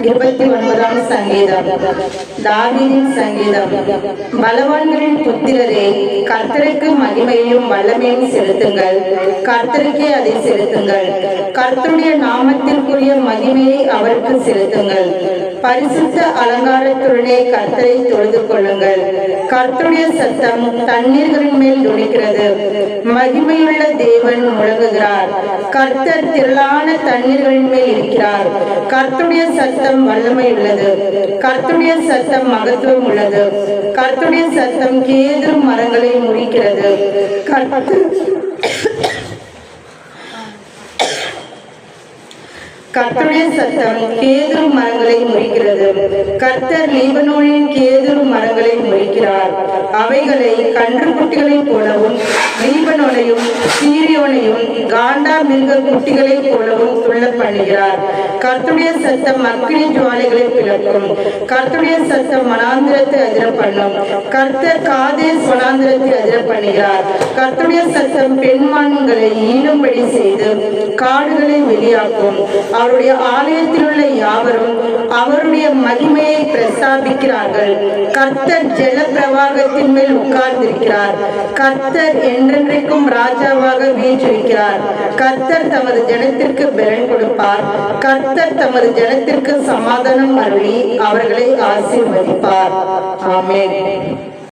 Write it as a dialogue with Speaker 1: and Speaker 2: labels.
Speaker 1: 29ஆம் சங்கீதம். தாவீதின் சங்கீதம். பலவான்களின் புத்திரரே, கர்த்தருக்கு மகிமையும் வல்லமையும் செலுத்துங்கள். கர்த்தருக்கே அதை செலுத்துங்கள். கர்த்தருடைய நாமத்திற்குரிய மகிமையை அவருக்கு செலுத்துங்கள். பரிசுத்த அலங்காரத்துடனே கர்த்தரை தொழுது கொள்ளுங்கள். கர்த்தருடைய சத்தம் தண்ணீர்களின் மேல் துணிக்கிறது. மகிமையுள்ள தேவன் முழங்குகிறார். கர்த்தர் திரளான தண்ணீர்களின் மேல் இருக்கிறார். கர்த்தருடைய சத்தம் வல்லமை உள்ளது. கர்த்தருடைய சத்தம் மகத்துவம் உள்ளது. கர்த்தருடைய சத்தம் கேதுரு மரங்களை முறிக்கிறது. கர்த்தருடைய சத்தம் கேதுரு மரங்களை முறிக்கிறது. கர்த்தர் லீபனோனின் கேதுரு மரங்களை முறிக்கிறார். அவைகளை கன்றுக்குட்டிகளைப் போலவும் லீபனோனையும் சீரியோனையும் காண்டா மிருக குட்டிகளைப் போலவும் துள்ள பண்ணுகிறார். கர்த்தருடைய சத்தம் அக்கினி ஜுவாலைகளை பிளக்கும். கர்த்தருடைய சத்தம் வனாந்திரத்தை அதிர பண்ணும். கர்த்தர் காதேஸ் வனாந்திரத்தை அதிர பண்ணுகிறார். கர்த்தருடைய சத்தம் பெண்மான்களை ஈனும்படி செய்து காடுகளை வெளியாக்கும். அவருடைய ஆலயத்தில் உள்ள யாவரும் அவருடைய மகிமையை பிரஸ்தாபிக்கிறார்கள். கர்த்தர் ஜல பிரவாகத்தின் மேல் உட்கார்ந்திருக்கிறார். கர்த்தர் என்றென்றைக்கும் ராஜாவாக வீற்றிருக்கிறார். கர்த்தர் தமது ஜனத்திற்கு பலன் கொடுப்பார். கர்த்தர் தமது ஜனத்திற்கு சமாதானம் அருளி அவர்களை ஆசீர்வதிப்பார். ஆமென்.